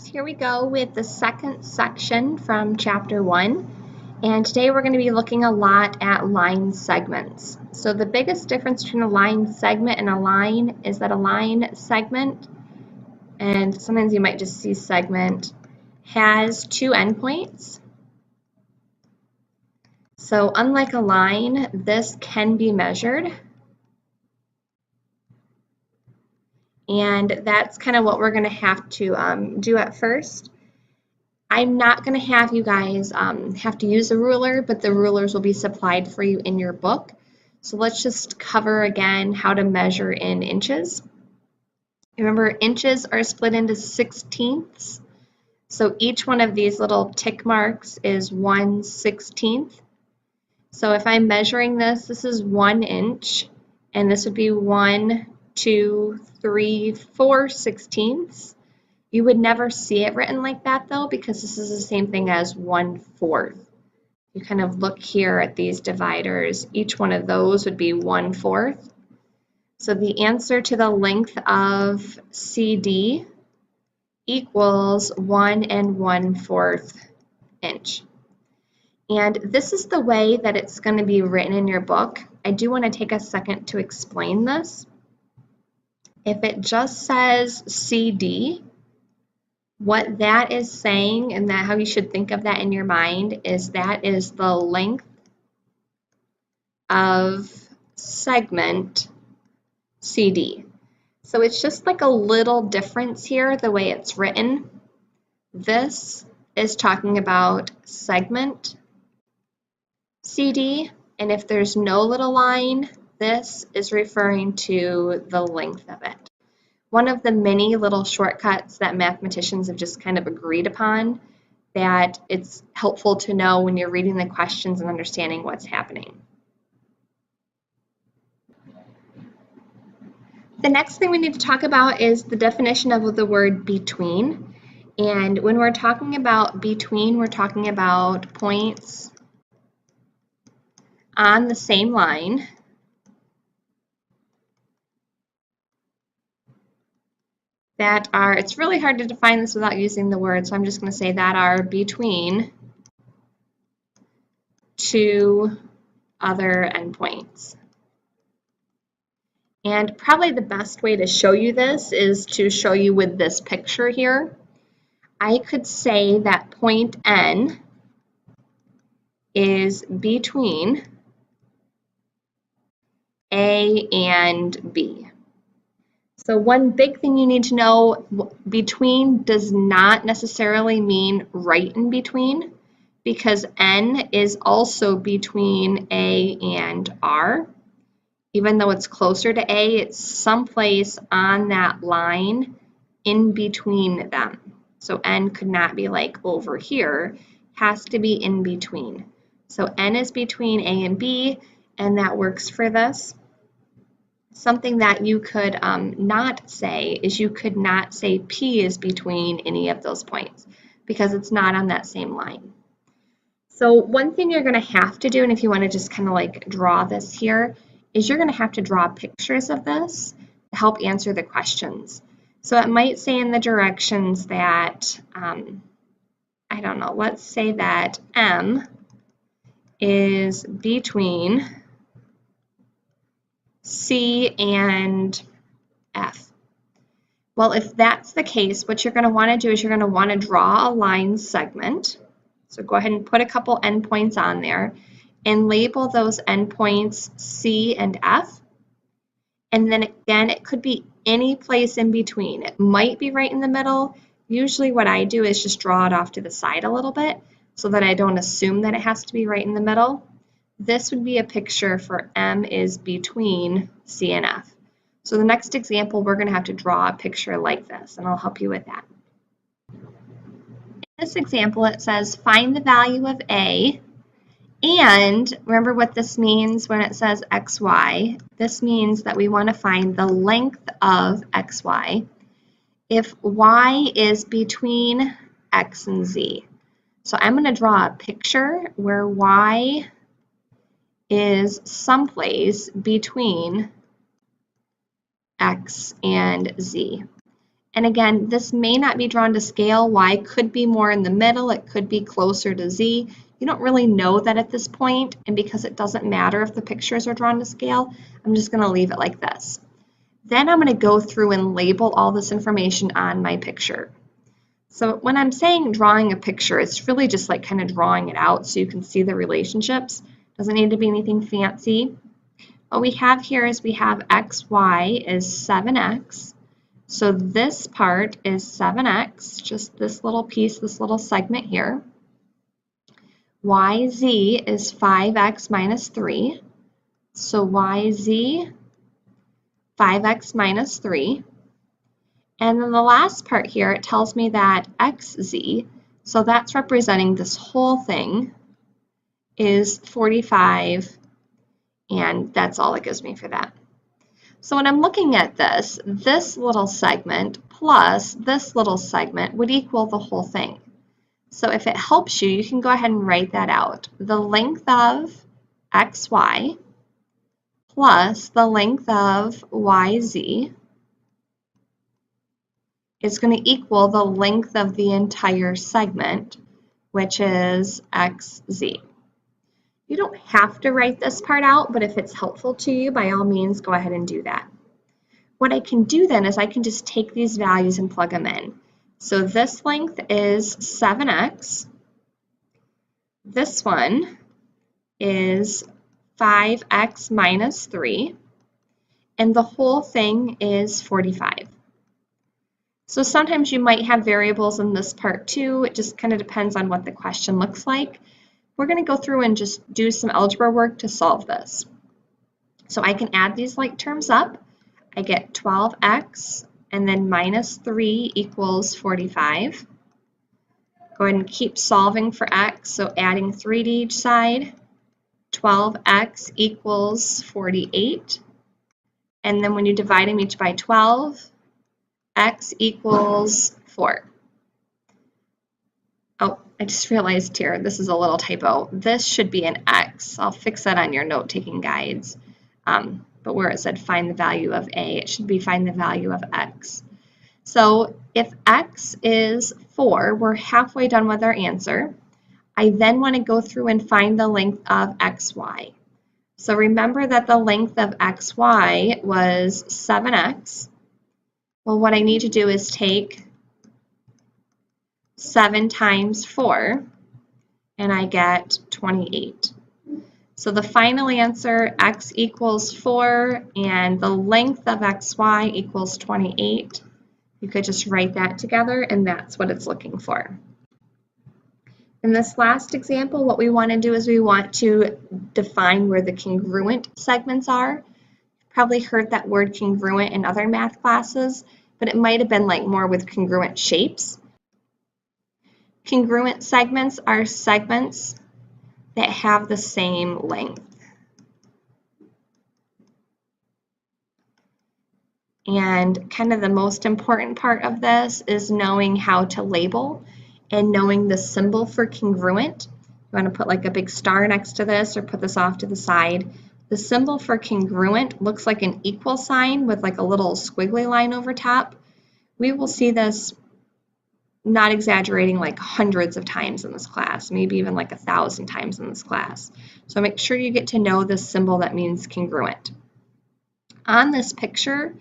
Here we go with the second section from chapter 1, and today we're going to be looking a lot at line segments. So the biggest difference between a line segment and a line is that a line segment, and sometimes you might just see segment, has two endpoints. So unlike a line, this can be measured. And that's kind of what we're going to have to do at first. I'm not going to have you guys have to use a ruler, but the rulers will be supplied for you in your book. So let's just cover again how to measure in inches. Remember, inches are split into 16ths. So each one of these little tick marks is 1/16. So if I'm measuring this, this is 1 inch, and this would be 1, 2, 3, 4/16. You would never see it written like that though, because this is the same thing as 1/4. You kind of look here at these dividers. Each one of those would be 1/4. So the answer to the length of CD equals 1 1/4 inch. And this is the way that it's going to be written in your book. I do want to take a second to explain this. If it just says CD, what that is saying, and that how you should think of that in your mind, is that is the length of segment CD. So it's just like a little difference here, the way it's written. This is talking about segment CD, and if there's no little line, this is referring to the length of it. One of the many little shortcuts that mathematicians have just kind of agreed upon that it's helpful to know when you're reading the questions and understanding what's happening. The next thing we need to talk about is the definition of the word between. And when we're talking about between, we're talking about points on the same line that are, it's really hard to define this without using the word, so I'm just going to say that are between two other endpoints. And probably the best way to show you this is to show you with this picture here. I could say that point N is between A and B. So one big thing you need to know, between does not necessarily mean right in between, because N is also between A and R. Even though it's closer to A, it's someplace on that line in between them. So N could not be like over here, has to be in between. So N is between A and B, and that works for this. Something that you could not say is you could not say P is between any of those points because it's not on that same line. So one thing you're going to have to do, and if you want to just kind of like draw this here, is you're going to have to draw pictures of this to help answer the questions. So it might say in the directions that, I don't know, let's say that M is between C and F. Well, if that's the case, what you're going to want to do is you're going to want to draw a line segment. So go ahead and put a couple endpoints on there and label those endpoints C and F. And then again, it could be any place in between. It might be right in the middle. Usually what I do is just draw it off to the side a little bit so that I don't assume that it has to be right in the middle. This would be a picture for M is between C and F. So the next example, we're going to have to draw a picture like this, and I'll help you with that. In this example, it says find the value of A, and remember what this means when it says XY. This means that we want to find the length of XY if Y is between X and Z. So I'm going to draw a picture where Y is someplace between X and Z. And again, this may not be drawn to scale. Y could be more in the middle. It could be closer to Z. You don't really know that at this point, and because it doesn't matter if the pictures are drawn to scale, I'm just going to leave it like this. Then I'm going to go through and label all this information on my picture. So when I'm saying drawing a picture, it's really just like kind of drawing it out so you can see the relationships. Doesn't need to be anything fancy. What we have here is we have xy is 7x. So this part is 7x, just this little piece, this little segment here. YZ is 5x minus 3. So YZ, 5x minus 3. And then the last part here, it tells me that xz, so that's representing this whole thing, is 45, and that's all it gives me for that. So when I'm looking at this little segment plus this little segment would equal the whole thing. So if it helps you, you can go ahead and write that out. The length of xy plus the length of yz is going to equal the length of the entire segment, which is xz. You don't have to write this part out, but if it's helpful to you, by all means, go ahead and do that. What I can do then is I can just take these values and plug them in. So this length is 7x. This one is 5x minus 3. And the whole thing is 45. So sometimes you might have variables in this part too. It just kind of depends on what the question looks like. We're going to go through and just do some algebra work to solve this. So I can add these like terms up. I get 12x and then minus 3 equals 45. Go ahead and keep solving for x, so adding 3 to each side. 12x equals 48. And then when you divide them each by 12, x equals 4. Oh, I just realized here, this is a little typo. This should be an x. I'll fix that on your note-taking guides. But where it said find the value of a, it should be find the value of x. So if x is 4, we're halfway done with our answer. I then want to go through and find the length of xy. So remember that the length of xy was 7x. Well, what I need to do is take 7 times 4, and I get 28. So the final answer, x equals 4, and the length of xy equals 28. You could just write that together, and that's what it's looking for. In this last example, what we want to do is we want to define where the congruent segments are. You've probably heard that word congruent in other math classes, but it might have been like more with congruent shapes. Congruent segments are segments that have the same length. And kind of the most important part of this is knowing how to label and knowing the symbol for congruent. You want to put like a big star next to this or put this off to the side. The symbol for congruent looks like an equal sign with like a little squiggly line over top. We will see this, not exaggerating, like hundreds of times in this class, maybe even like 1,000 times in this class. So make sure you get to know this symbol that means congruent. On this picture,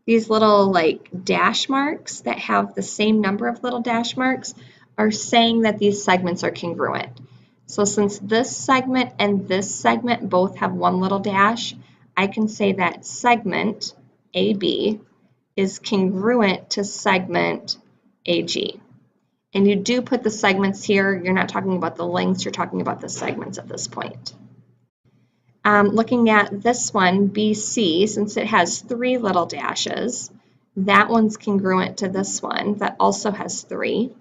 these little like dash marks that have the same number of little dash marks are saying that these segments are congruent. So since this segment and this segment both have one little dash, I can say that segment AB is congruent to segment AG. And you do put the segments here. You're not talking about the lengths, you're talking about the segments at this point. Looking at this one, BC, since it has 3 little dashes, that one's congruent to this one that also has 3.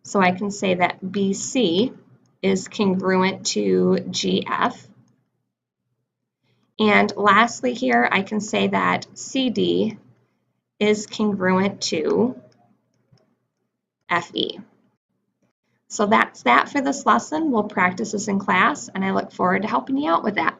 So I can say that BC is congruent to GF. And lastly here, I can say that CD is congruent to FE. So that's that for this lesson. We'll practice this in class, and I look forward to helping you out with that.